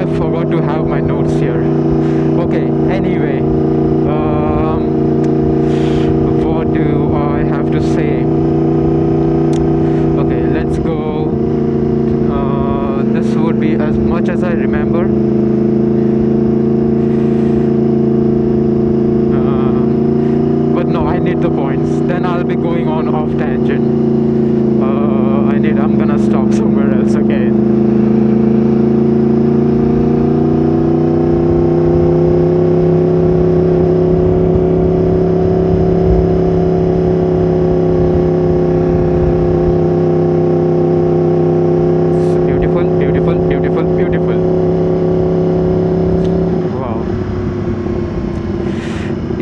I forgot to have my notes here. Okay, anyway, what do I have to say? Okay, let's go. This would be as much as I remember. But no, I need the points. Then I'll be going on off tangent. I'm gonna stop somewhere else again.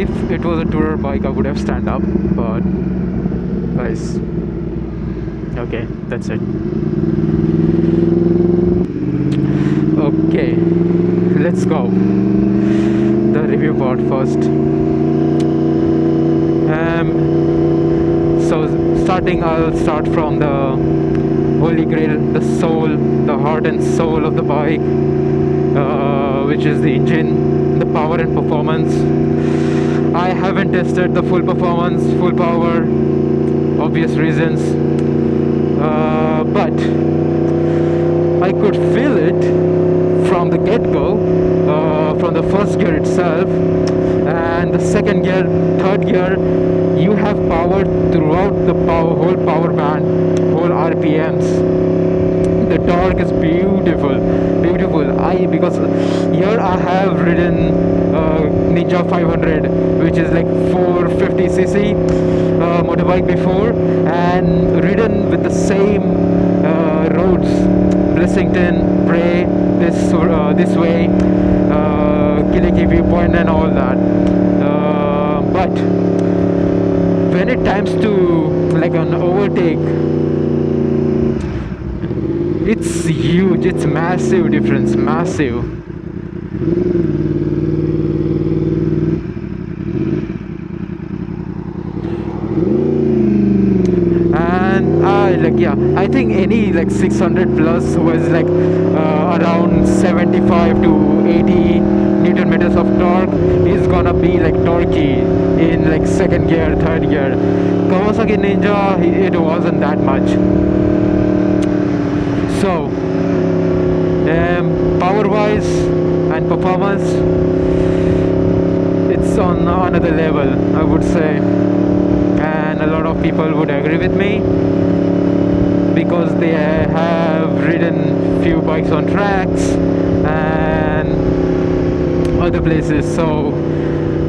If it was a tourer bike, I would have stand up, but guys, okay, that's it. Okay, let's go. The review part first. I'll start from the holy grail, the soul, the heart and soul of the bike, which is the engine, the power and performance. I haven't tested the full performance, full power, obvious reasons, but I could feel it from the get-go, from the first gear itself, and the second gear, third gear. You have power throughout the whole power band, whole RPMs. The torque is beautiful. Because here I have ridden Ninja 500, which is like 450cc motorbike before, and ridden with the same roads, Blessington, Bray, this way, Kiliki viewpoint and all that. But when it comes to like an overtake, it's huge, it's massive difference, massive. And I think any like 600 plus was like around 75 to 80 Newton meters of torque is gonna be like torquey in like second gear, third gear. Kawasaki Ninja, it wasn't that much. So power wise and performance, it's on another level, I would say, and a lot of people would agree with me because they have ridden few bikes on tracks and other places, so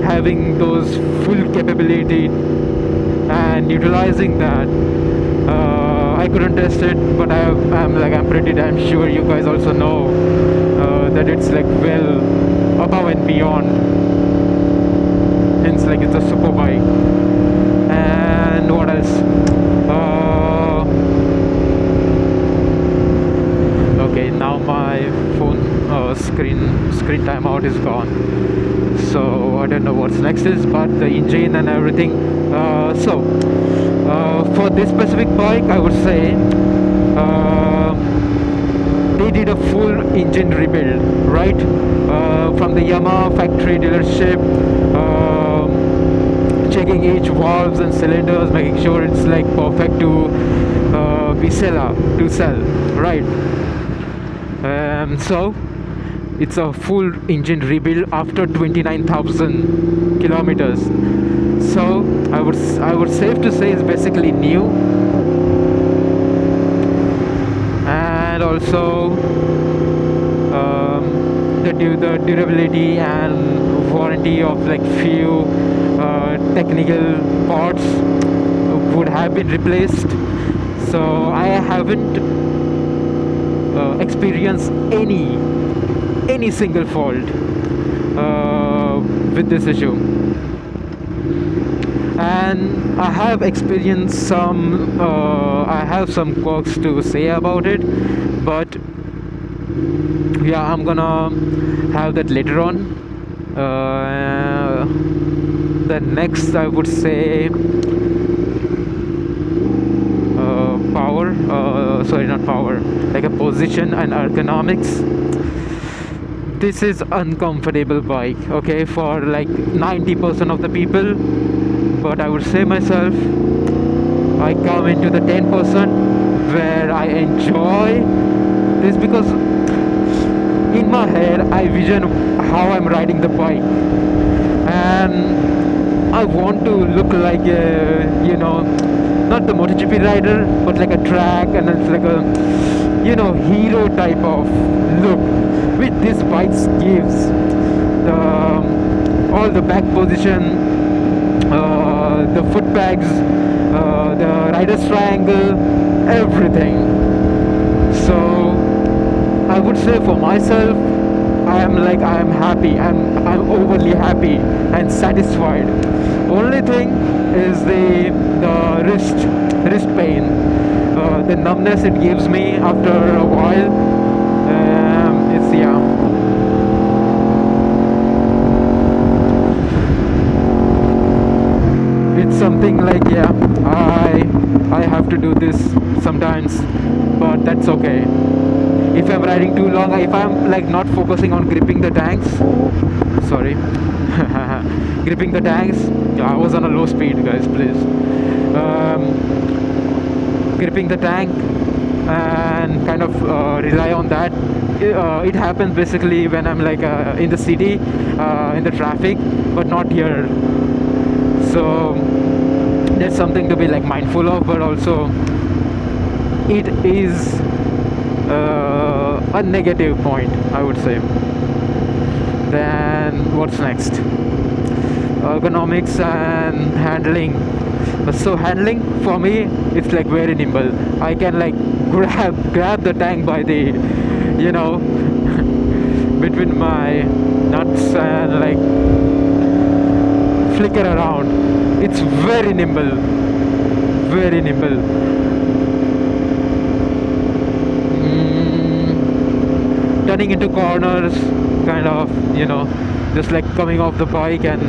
having those full capability and utilizing that, I couldn't test it, but I'm pretty damn sure you guys also know that it's like well above and beyond. Hence, like it's a super bike. And what else? Okay, now my phone screen timeout is gone, so I don't know what's next is, but the engine and everything. For this specific bike, I would say they did a full engine rebuild, right? From the Yamaha factory dealership, checking each valves and cylinders, making sure it's like perfect to sell, right? So it's a full engine rebuild after 29,000 kilometers. So I would safe to say it's basically new, and also the durability and warranty of like few technical parts would have been replaced. So I haven't experienced any single fault with this issue. And I have experienced some I have some quirks to say about it, but yeah, I'm gonna have that later on. The next, I would say, power, sorry, not power, like a position and ergonomics. this is uncomfortable bike, okay, for like 90% of the people, but I would say myself, I come into the 10% where I enjoy this, because in my head I vision how I'm riding the bike, and I want to look like a, you know, not the MotoGP rider, but like a track, and it's like a, you know, hero type of look which this bike gives. All the back position, the foot pegs, the rider's triangle, everything. So I would say for myself, I am happy. I'm overly happy and satisfied. Only thing is the wrist pain, the numbness it gives me after a while. It's something like, yeah, I have to do this sometimes, but that's okay. If I'm riding too long, if I'm like not focusing on gripping the tanks, sorry, gripping the tanks, yeah, I was on a low speed, guys, please. Gripping the tank and kind of rely on that. It happens basically when I'm like in the city, in the traffic, but not here. So that's something to be like mindful of, but also it is a negative point, I would say. Then what's next? Ergonomics and handling. So handling for me, it's like very nimble. I can like grab the tank by the, you know, between my nuts and like flicker around. It's very nimble, very nimble. Turning into corners, kind of, you know, just like coming off the bike and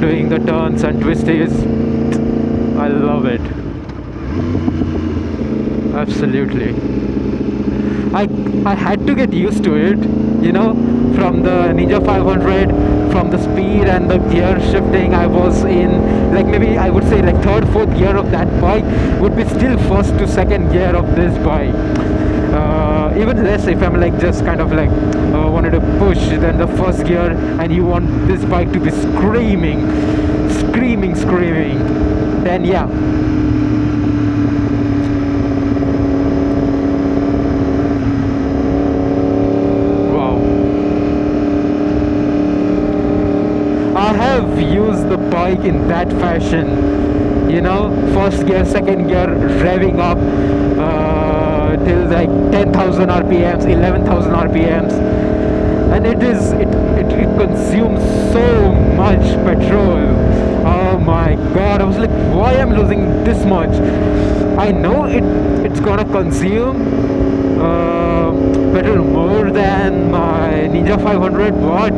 doing the turns and twisties. I love it. Absolutely. I had to get used to it, you know, from the Ninja 500, from the speed and the gear shifting. I was in like, maybe I would say like third, fourth gear of that bike would be still first to second gear of this bike. Even less if I'm like just kind of like wanted to push than the first gear, and you want this bike to be screaming, then yeah. Wow. I have used the bike in that fashion, you know, first gear, second gear, revving up till like 10,000 RPMs, 11,000 RPMs, and it consumes so much petrol. Oh my god, I was like, why am I losing this much? I know it's gonna consume petrol more than my Ninja 500, but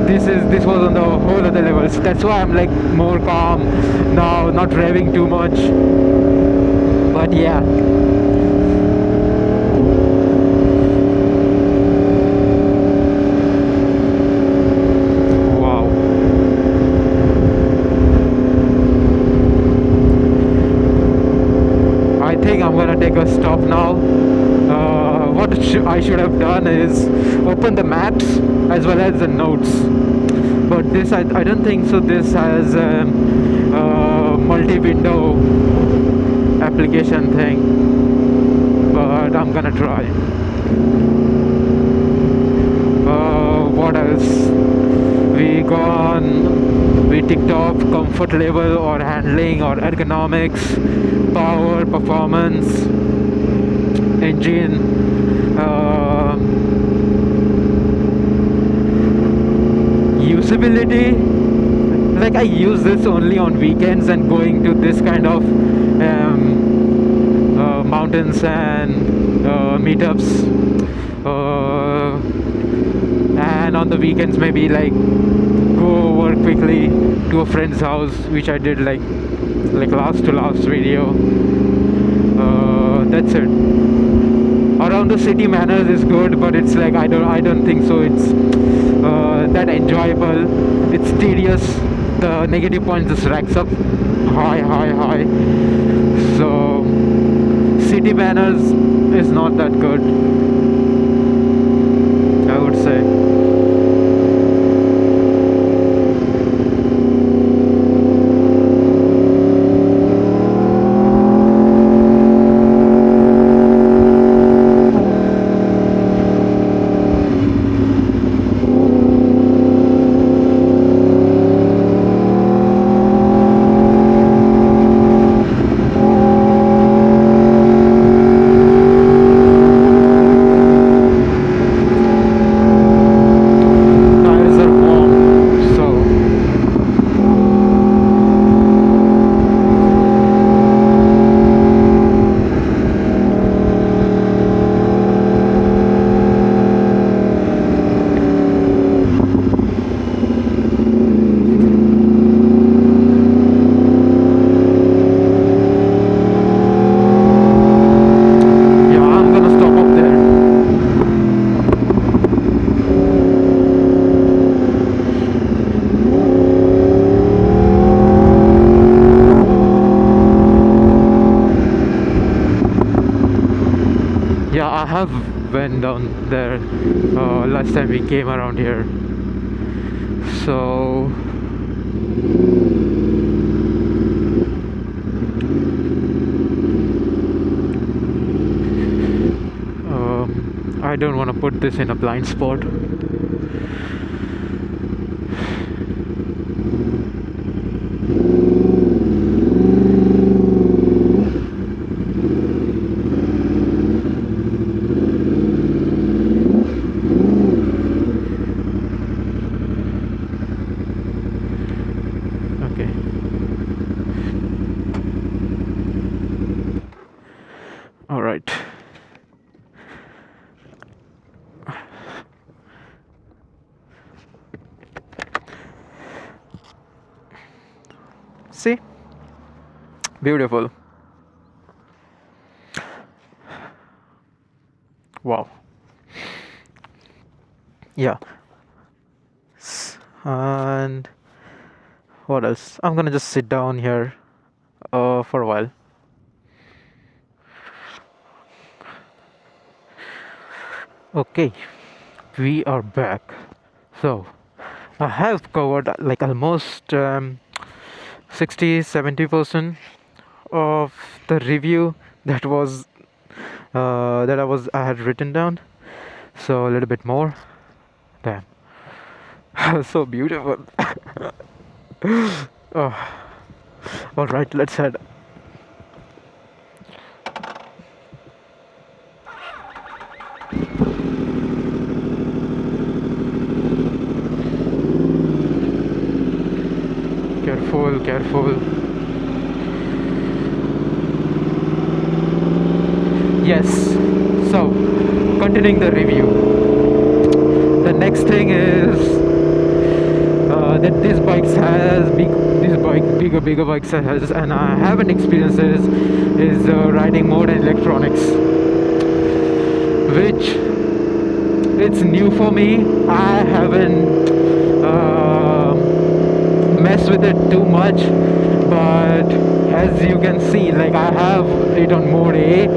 this was on the whole other levels. That's why I'm like more calm now, not revving too much. But yeah. I'm gonna take a stop now. What I should have done is open the maps as well as the notes, but this I don't think so. This has a multi-window application thing, but I'm gonna try. What else? We ticked off comfort level or handling or ergonomics, power, performance, engine, usability. Like I use this only on weekends and going to this kind of mountains and meetups, and on the weekends maybe like go over quickly to a friend's house, which I did like last to last video. That's it. Around the city manners is good, but it's like I don't think so it's that enjoyable. It's tedious. The negative points just racks up high. So city manners is not that good, I would say. I have went down there last time we came around here. So I don't want to put this in a blind spot. See? Beautiful. Wow. Yeah. And what else? I'm gonna just sit down here for a while. Okay, we are back. So I have covered like almost 60-70% of the review that was I had written down. So a little bit more. Damn. So beautiful. Oh. All right, let's head. Careful. Yes. So, continuing the review. The next thing is that this bikes has bigger bikes has, and I haven't experienced is riding mode and electronics, which it's new for me. I haven't mess with it too much, but as you can see, like I have it on mode A,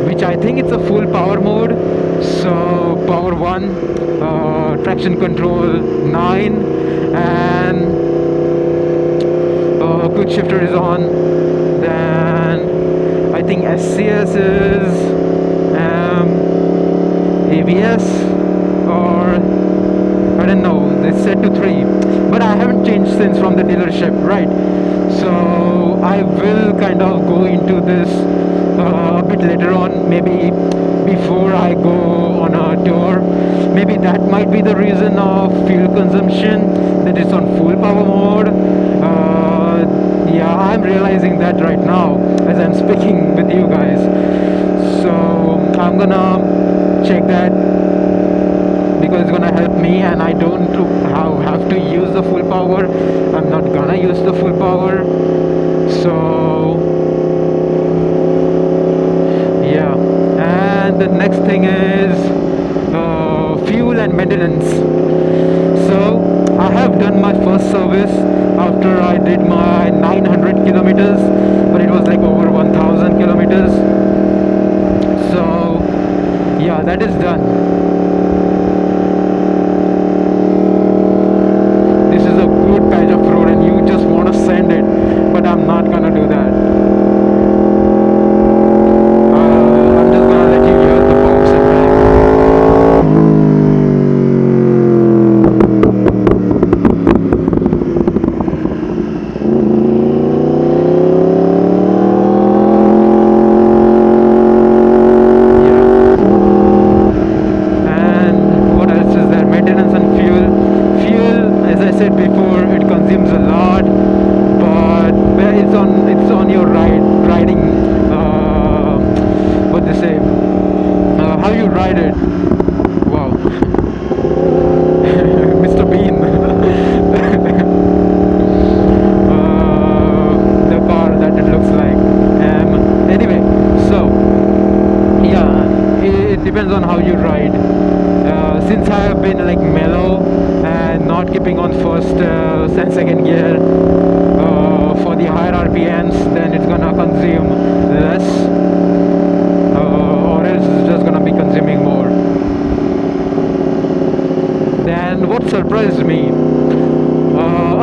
which I think it's a full power mode. So power 1, traction control 9, and quick shifter is on. Then I think SCS is ABS, or I don't know, they said to 3, but I haven't changed since from the dealership, right? So I will kind of go into this a bit later on, maybe before I go on a tour. Maybe that might be the reason of fuel consumption, that it's on full power mode. Yeah, I'm realizing that right now as I'm speaking with you guys. So I'm gonna check that, because it's gonna help me, and I don't have to use the full power. I'm not gonna use the full power. So yeah, and the next thing is fuel and maintenance. So I have done my first service after I did my 900 kilometers, but it was like over 1000 kilometers. So yeah, that is done. This is a good patch of road and you just want to send it, but I'm not gonna do that. I'm just gonna let you hear the box on how you ride. Since I have been like mellow and not keeping on first and second gear for the higher RPMs, then it's gonna consume less, or else it's just gonna be consuming more. Then what surprised me,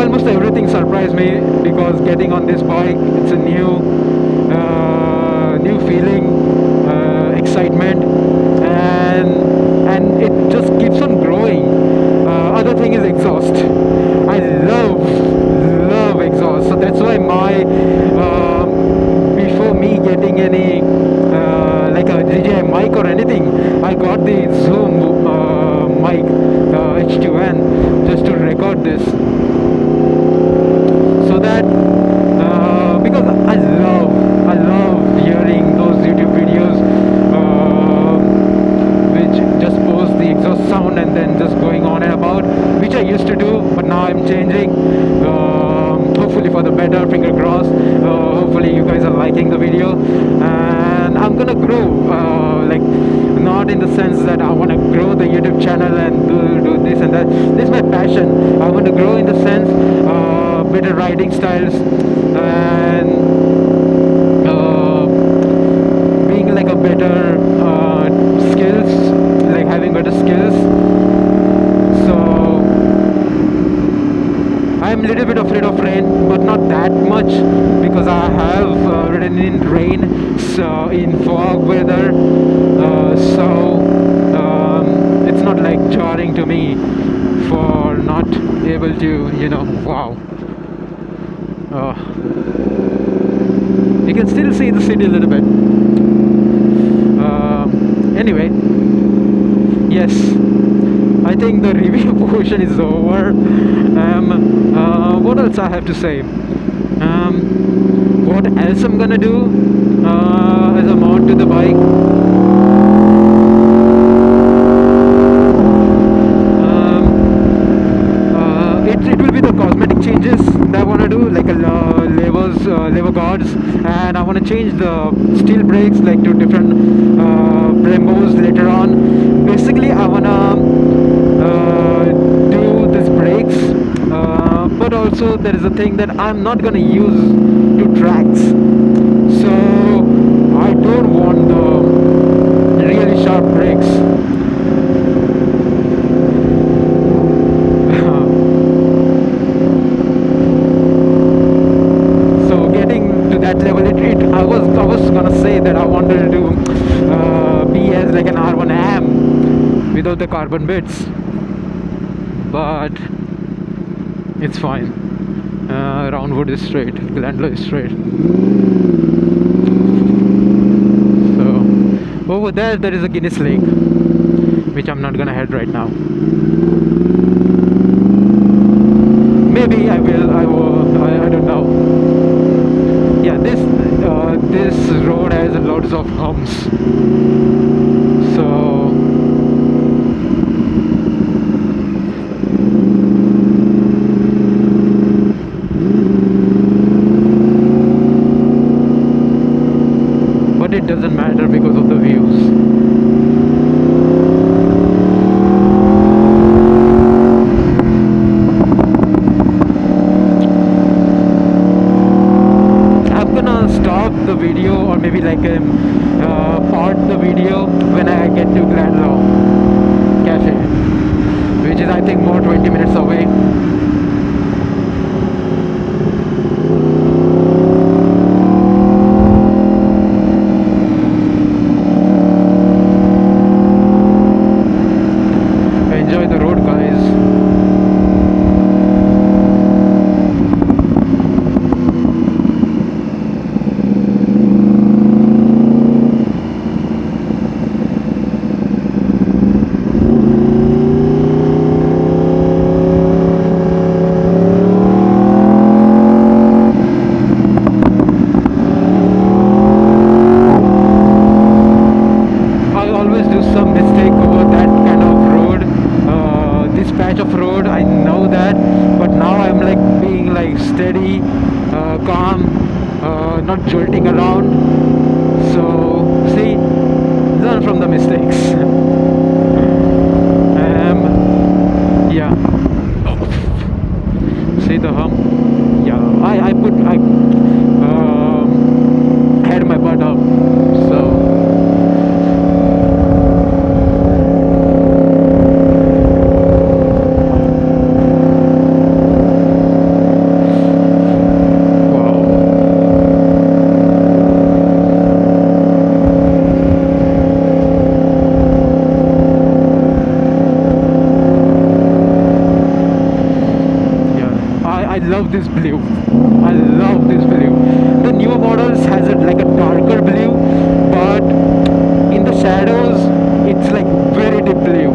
almost everything surprised me, because getting on this bike, it's a new feeling, excitement, and it just keeps on growing. Other thing is exhaust. I love exhaust, so that's why my before me getting any like a DJI mic or anything, I got the Zoom mic H2N just to record this, so that because I love hearing those YouTube videos which just post the exhaust sound and then just going on and about, which I used to do, but now I'm changing, hopefully for the better, finger crossed. Hopefully you guys are liking the video, and I'm gonna grow, like not in the sense that I want to grow the YouTube channel and do this and that. This is my passion. I want to grow in the sense better riding styles and being like a better skills, like having better skills. So I'm a little bit afraid of rain, but not that much, because I have ridden in rain, so in fog weather, so it's not like jarring to me for not able to, you know, wow. You can still see the city a little bit. Anyway, yes, I think the review portion is over. What else I have to say? What else I'm gonna do as a mod to the bike? It will be the cosmetic changes that I want to do, like lever guards, and I want to change the steel brakes like to different Brembos later on. Basically I want to do these brakes, but also there is a thing that I'm not going to use to tracks, so I don't want the really sharp brakes. I was gonna say that I wanted to be as like an R1 without the carbon bits, but it's fine. Roundwood is straight, Glandlow is straight. So over there is a Guinness Lake, which I'm not gonna head right now. Maybe I will. I don't know. Yeah, this road has lots of humps, so but it doesn't matter because of the views. nothing more, 20 minutes away. Enjoy the road, guys. Not jolting around. So see, learn from the mistakes. Yeah. See the hump? Yeah, I had my butt up. So I love this blue. I love this blue. The newer models has it like a darker blue, but in the shadows it's like very deep blue.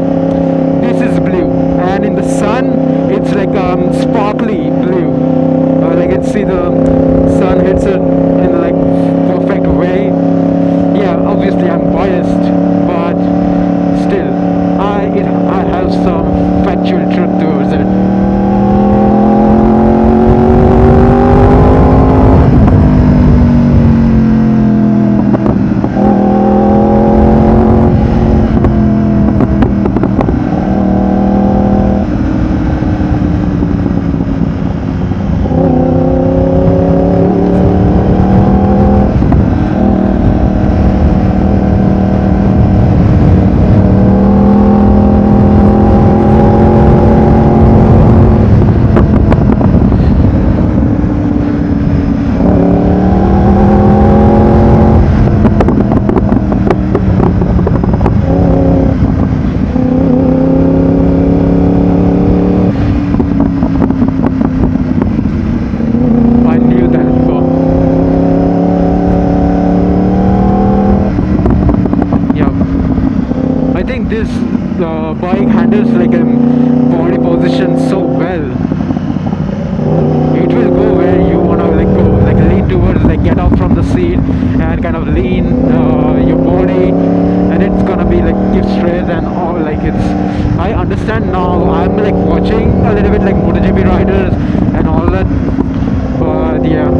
This is blue, and in the sun it's like sparkly blue. Like you can see the sun hits it in like perfect way. Yeah, obviously I'm biased, but still, I have some factual truth towards it. This bike handles like a body position so well. It will go where you want to like go, like lean towards, like get up from the seat and kind of lean your body, and it's gonna be like give stress and all. Like it's, I understand now. I'm like watching a little bit like MotoGP riders and all that, but yeah.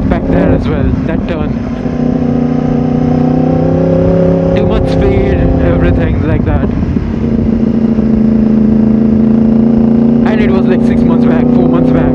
Back there as well, that turn, too much speed, everything like that, and it was like 6 months back, 4 months back.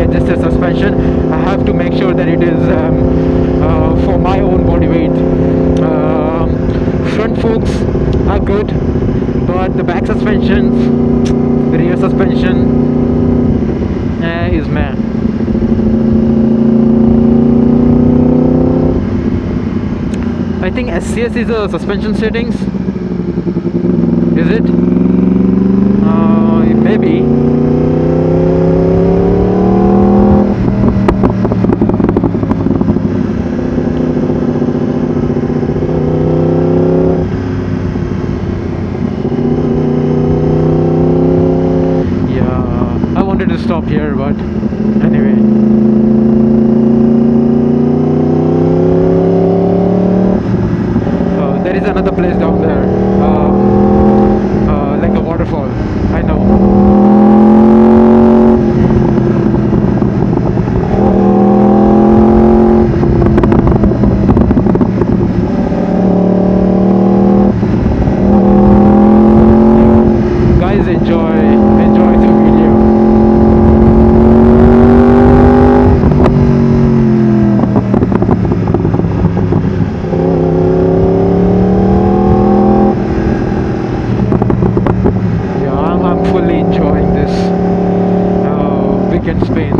adjusted suspension. I have to make sure that it is for my own body weight. Front forks are good, but the back suspension, the rear suspension is meh. I think SCS is a suspension settings. Is it? Maybe. Yeah, I wanted to stop here, but anyway. There is another place down there, like a waterfall. I know. Guys, enjoy the video. Spain.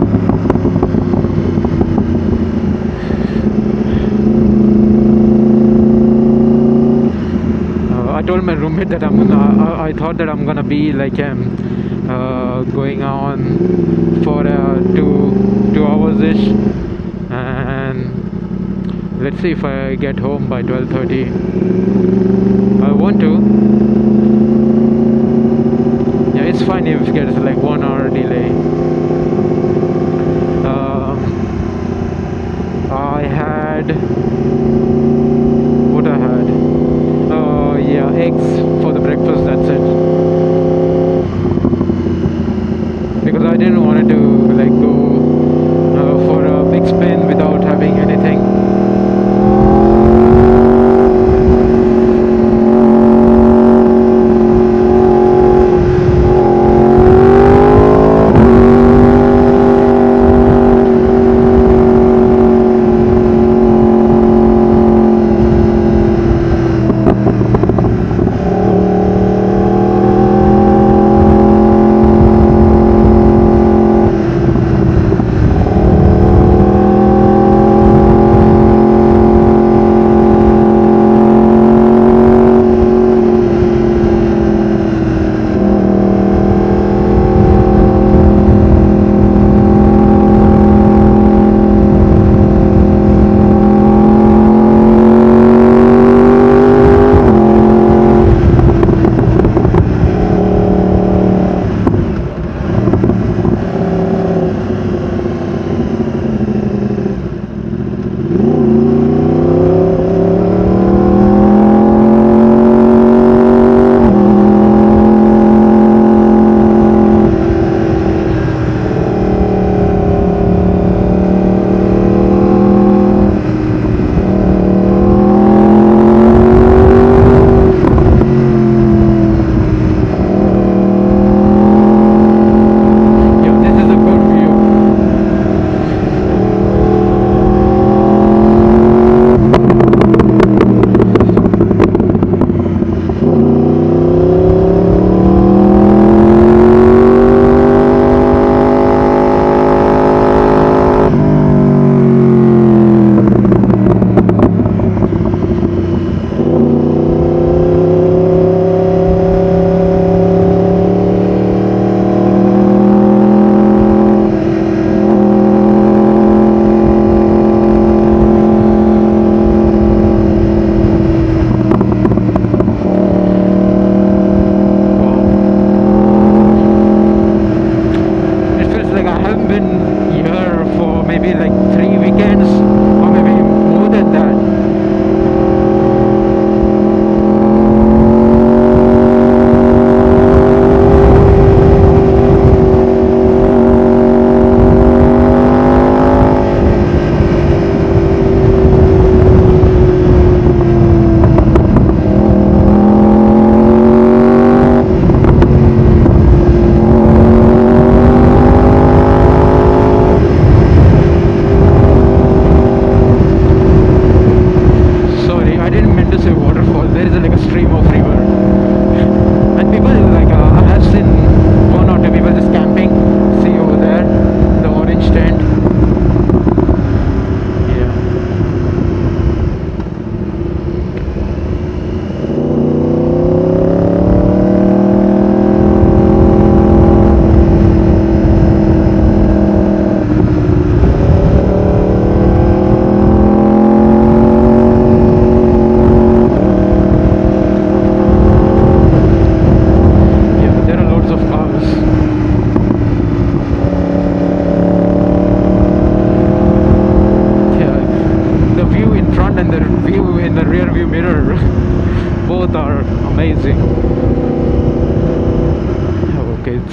I told my roommate that I thought that I'm gonna be like going on for 2 hours ish, and let's see if I get home by 12:30. I want to. Yeah, it's fine if it gets like 1 hour delay. I had what I had. Yeah, eggs for the breakfast. That's it. Because I didn't want to like go for a big spin without having anything.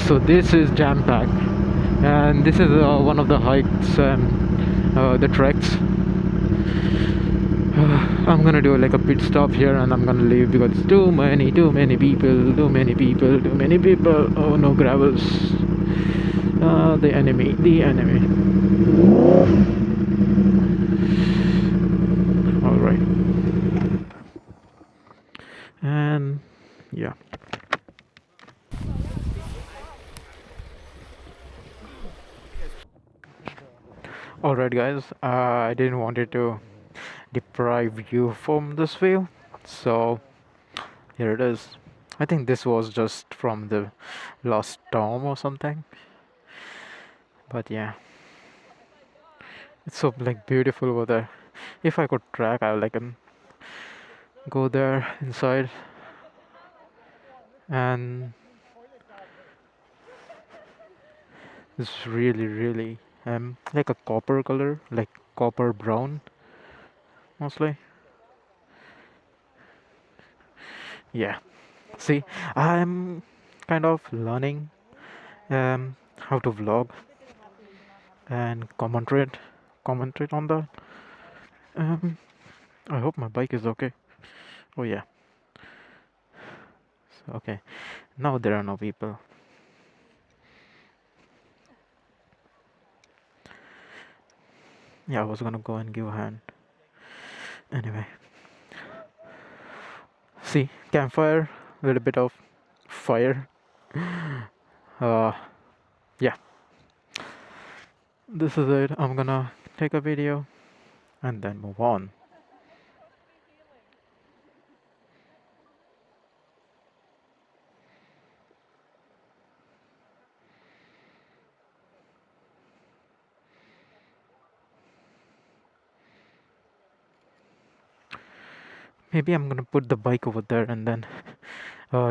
So this is jam packed, and this is one of the hikes and the treks. I'm gonna do like a pit stop here and I'm gonna leave because too many people. Oh no, gravels. The enemy. All right. And yeah. Alright guys, I didn't want it to deprive you from this view, so here it is. I think this was just from the last storm or something, but yeah, it's so like beautiful over there. If I could track, I would like go there inside, and it's really like a copper color, like copper brown mostly. Yeah, see, I'm kind of learning how to vlog and commentate on that. um I hope my bike is okay. Oh yeah. So, okay, now there are no people. Yeah, I was gonna go and give a hand anyway. See, campfire, a little bit of fire. uh yeah, this is it. I'm gonna take a video and then move on. Maybe I'm gonna put the bike over there and then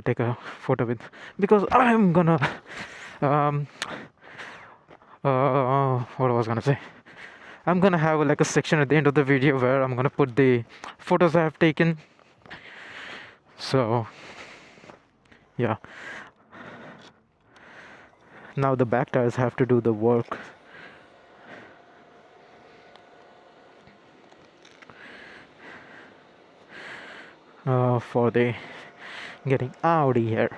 take a photo with, because I'm gonna what I was gonna say, I'm gonna have like a section at the end of the video where I'm gonna put the photos I have taken. So yeah, now the back tires have to do the work. For the getting out of here.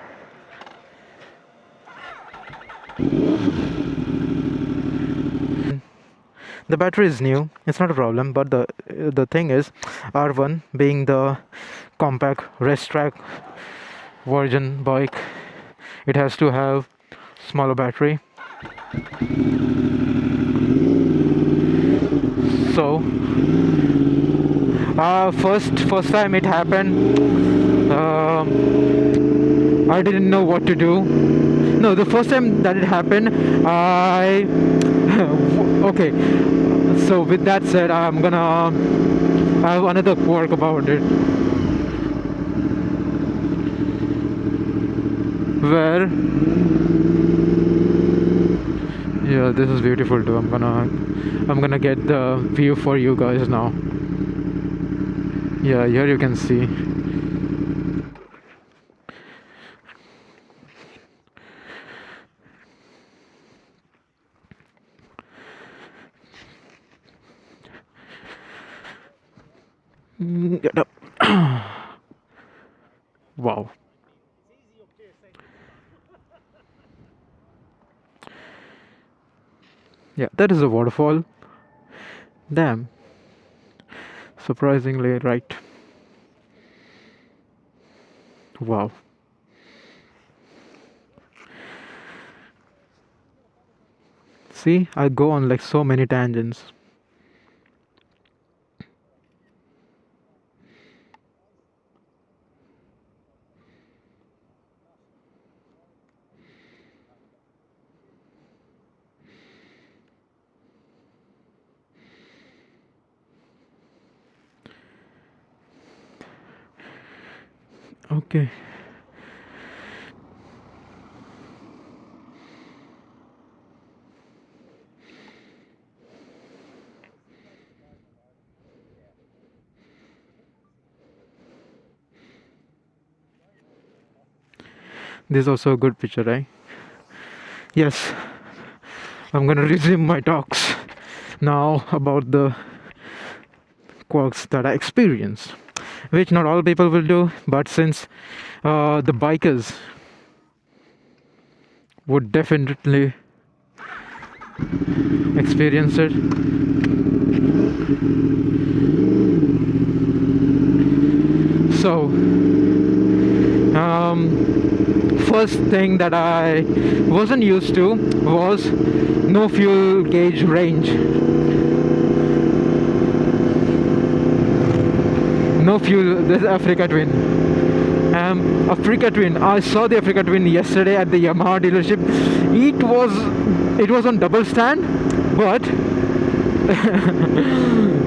The battery is new, it's not a problem, but the thing is, R1 being the compact race track version bike, it has to have smaller battery. So first time it happened, I didn't know what to do. No, the first time that it happened, I okay. So with that said, I'm gonna have another quirk about it, where yeah, this is beautiful too. I'm gonna get the view for you guys now. Yeah, here you can see. Get up. Wow. Yeah, that is a waterfall. Damn. Surprisingly right. Wow. See, I go on like so many tangents. Okay. This is also a good picture, right? yes, I'm gonna resume my talks now about the quirks that I experienced, which not all people will do, but since the bikers would definitely experience it. So first thing that I wasn't used to was no fuel gauge range. No fuel. This Africa Twin. Africa Twin. I saw the Africa Twin yesterday at the Yamaha dealership. It was on double stand, but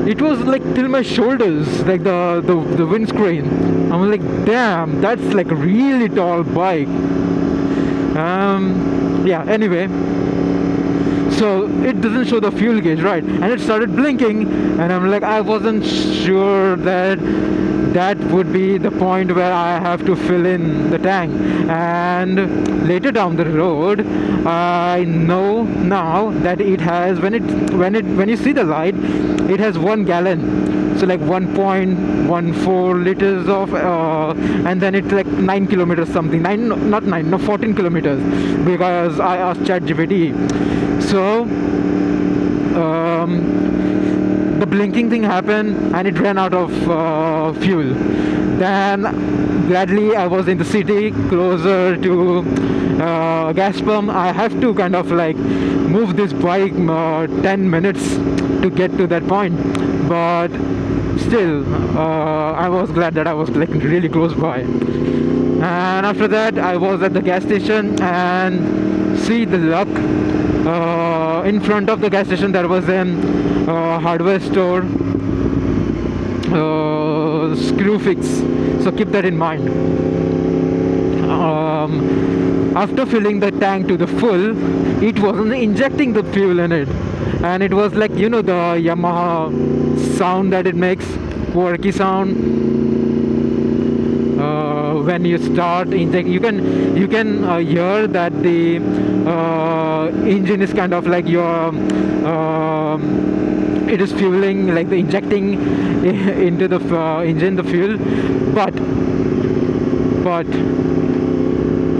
it was like till my shoulders, like the windscreen. I'm like, damn, that's like a really tall bike. Yeah. Anyway, so it doesn't show the fuel gauge, right? And it started blinking, and I'm like, I wasn't sure that would be the point where I have to fill in the tank. And later down the road, I know now that it has, when you see the light, it has 1 gallon, so like 1.14 liters of and then it's like 9 kilometers something, 14 kilometers, because I asked ChatGPT. So the blinking thing happened and it ran out of fuel. Then gladly I was in the city closer to gas pump. I have to kind of like move this bike 10 minutes to get to that point, but still I was glad that I was like really close by. And after that I was at the gas station, and see the luck, in front of the gas station there was an hardware store, screw fix, so keep that in mind. After filling the tank to the full, it wasn't injecting the fuel in it, and it was like, you know, the Yamaha sound that it makes, quirky sound. When you start inject, you can hear that the engine is kind of like it is fueling, like the injecting into the engine the fuel, but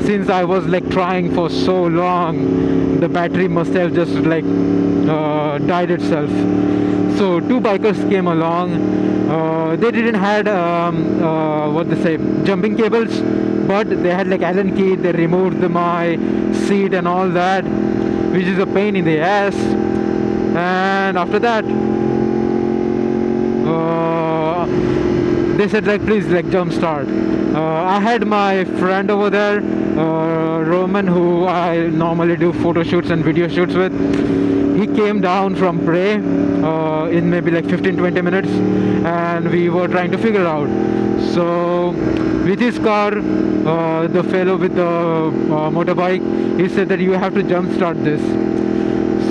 since I was like trying for so long, the battery must have just like died itself. So 2 bikers came along. They didn't had what they say, jumping cables, but they had like Allen key. They removed my seat and all that, which is a pain in the ass. And after that, they said like, please like jump start. I had my friend over there, Roman, who I normally do photo shoots and video shoots with. He came down from Bray in maybe like 15-20 minutes, and we were trying to figure out. So with his car, the fellow with the motorbike, he said that you have to jump start this.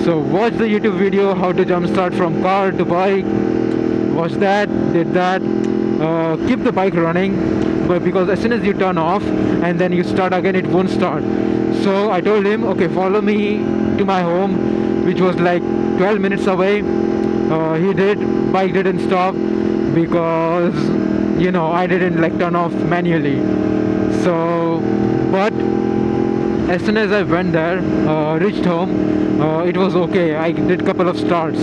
So watch the YouTube video how to jump start from car to bike. Watch that, did that. Keep the bike running, but because as soon as you turn off and then you start again, it won't start. So I told him, okay, follow me to my home, which was like 12 minutes away. He did. Bike didn't stop because, you know, I didn't like turn off manually. So, but as soon as I went there, reached home, it was okay. I did couple of starts.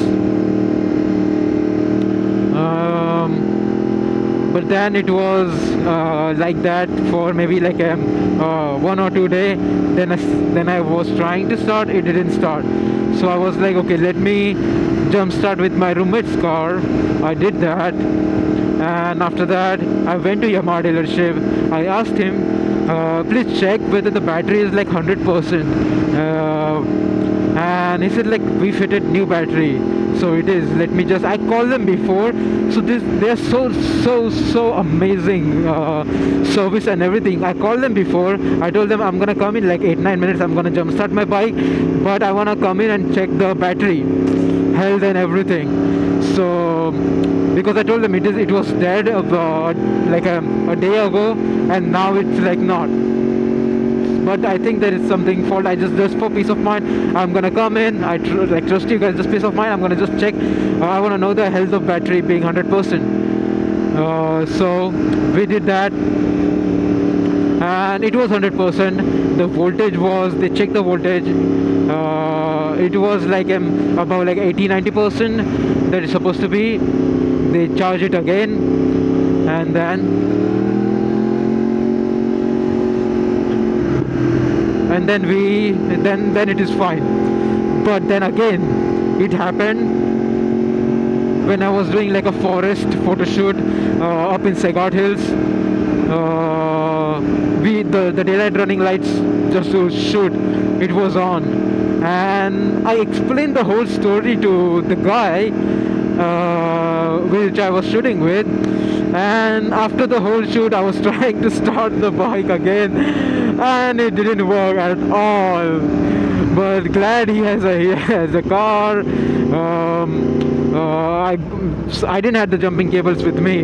But then it was like that for maybe like 1 or 2 days. Then I was trying to start, it didn't start. So I was like, okay, let me jump start with my roommate's car. I did that, and after that I went to Yamaha dealership. I asked him, please check whether the battery is like 100%, and he said like, we fitted new battery. So it is. Let me just. I called them before. So they're so amazing service and everything. I called them before. I told them I'm gonna come in like 8-9 minutes. I'm gonna jump start my bike, but I wanna come in and check the battery health and everything. So because I told them it was dead like a day ago, and now it's like not. but I think there is something fault. I just for peace of mind, I'm gonna come in. I trust you guys, just peace of mind. I'm gonna just check. I want to know the health of battery being 100%. So we did that, and it was 100%. The voltage was, they checked the voltage, it was like about like 80-90% that it's supposed to be. They charge it again, and then it is fine. But then again, it happened when I was doing like a forest photo shoot up in Segart Hills. The daylight running lights just to shoot, it was on, and I explained the whole story to the guy which I was shooting with, and after the whole shoot I was trying to start the bike again, and it didn't work at all. But glad he has a car. I didn't have the jumping cables with me,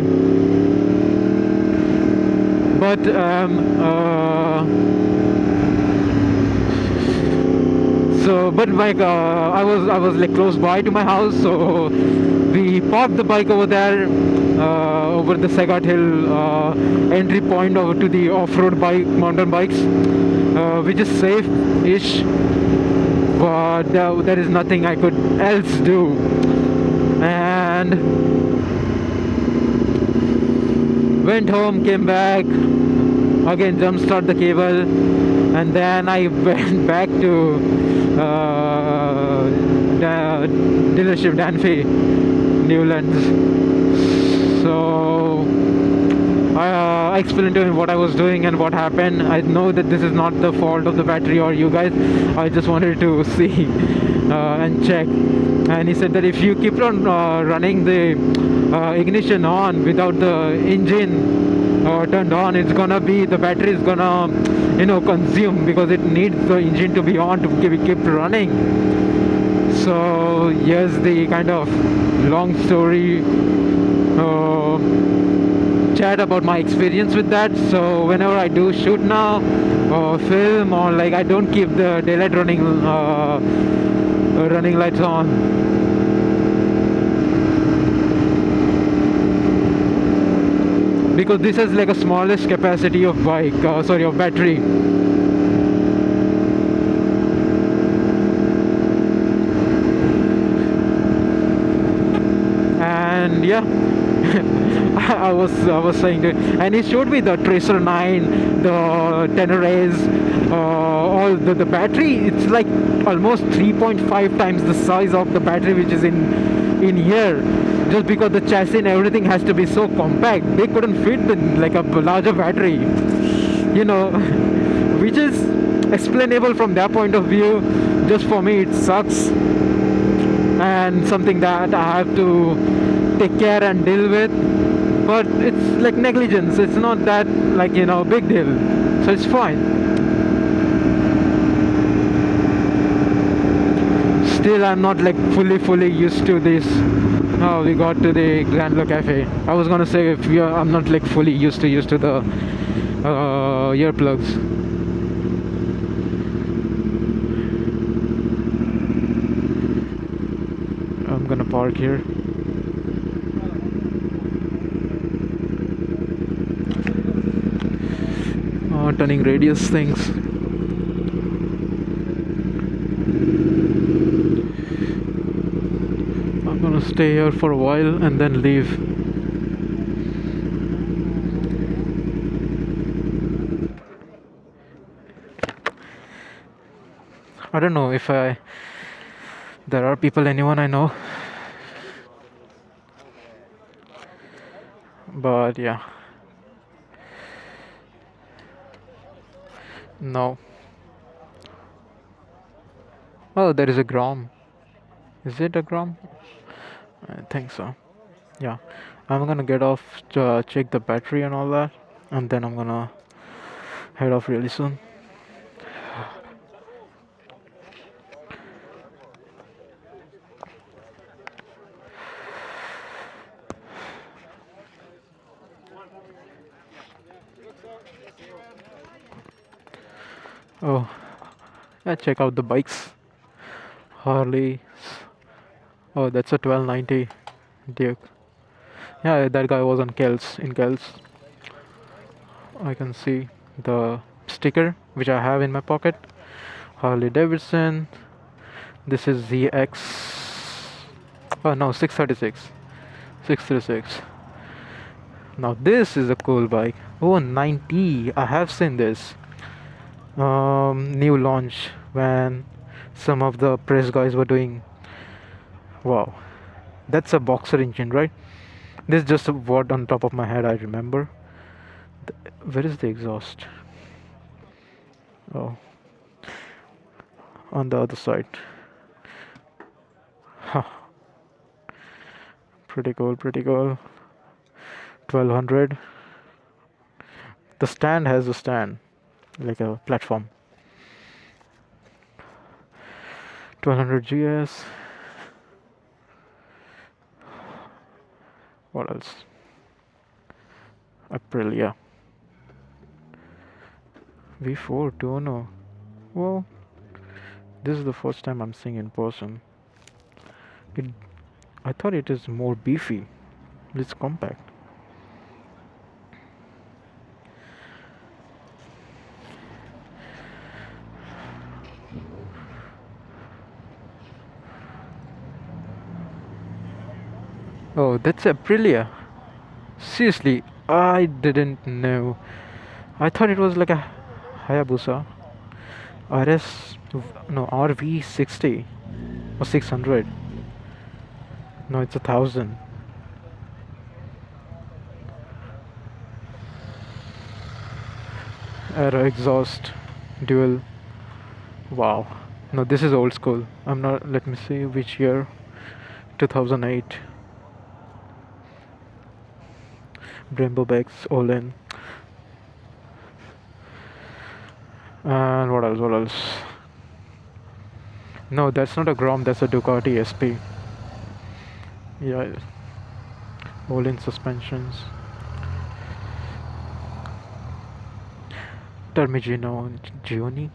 but I was like close by to my house, so we parked the bike over there, over the Segart Hill entry point over to the off-road mountain bikes, which is safe-ish, but there is nothing I could else do. And went home, came back, again jump start the cable, and then I went back to dealership Danfee, Newlands. So I explained to him what I was doing and what happened. I know that this is not the fault of the battery or you guys. I just wanted to see and check. And he said that if you keep on running the ignition on without the engine turned on, it's gonna be, the battery is gonna consume, because it needs the engine to be on to keep running. So here's the kind of long story chat about my experience with that. So whenever I do shoot now or film, or like, I don't keep the daylight running lights on. Because this is like a smallest capacity of of battery. And yeah, I was saying to, and he showed me the Tracer 9, the Tenerays, all the battery. It's like almost 3.5 times the size of the battery which is in here. Just because the chassis and everything has to be so compact, they couldn't fit like a larger battery, which is explainable from their point of view. Just for me, it sucks, and something that I have to take care and deal with. But it's like negligence. It's not that like big deal, so it's fine. Still, I'm not like fully used to this. Oh, we got to the Grand Le Cafe. I was gonna say I'm not like fully used to the earplugs. I'm gonna park here. Turning radius things. I'm gonna stay here for a while and then leave. I don't know if there are anyone I know, but yeah, no. Oh, there is a Grom. Is it a Grom? I think so. Yeah, I'm gonna get off to check the battery and all that, and then I'm gonna head off really soon. Oh, yeah, check out the bikes. Harley. Oh, that's a 1290 Duke. Yeah, that guy was on Kells, in Kells. I can see the sticker which I have in my pocket. Harley Davidson. This is ZX. Oh no, 636. 636. Now this is a cool bike. Oh, 90. I have seen this. New launch when some of the press guys were doing. Wow, that's a boxer engine, right? This is just a word on top of my head. I remember. Where is the exhaust? Oh, on the other side. Huh. Pretty cool. Pretty cool. 1200. The stand has a stand, like a platform. 1200 GS. What else? Aprilia. V4 Tono. Well, this is the first time I'm seeing in person. I thought it is more beefy. It's compact. Oh, that's Aprilia. Seriously, I didn't know. I thought it was like a Hayabusa. RV60 or 600. No, it's 1,000. Aero exhaust, dual. Wow. No, this is old school. I'm not. Let me see which year. 2008. Brembo bags all in. And what else? What else? No, that's not a Grom. That's a Ducati SP. Yeah, all in suspensions. Termigino Gioni.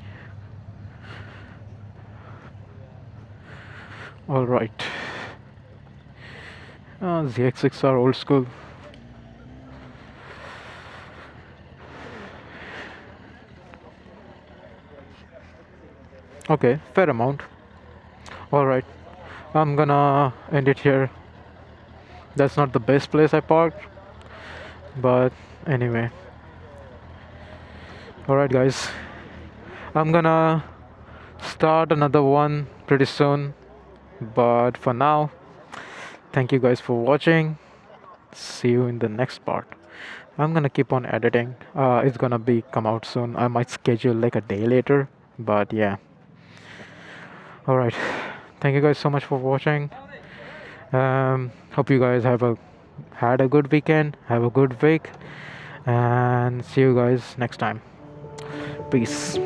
All right. ZX6 are old school. Okay, fair amount. All right, I'm gonna end it here. That's not the best place I parked, but anyway. All right, guys, I'm gonna start another one pretty soon, but for now, thank you guys for watching. See you in the next part. I'm gonna keep on editing. It's gonna be come out soon. I might schedule like a day later, but yeah. All right, thank you guys so much for watching. Hope you guys had a good weekend, have a good week, and see you guys next time. Peace.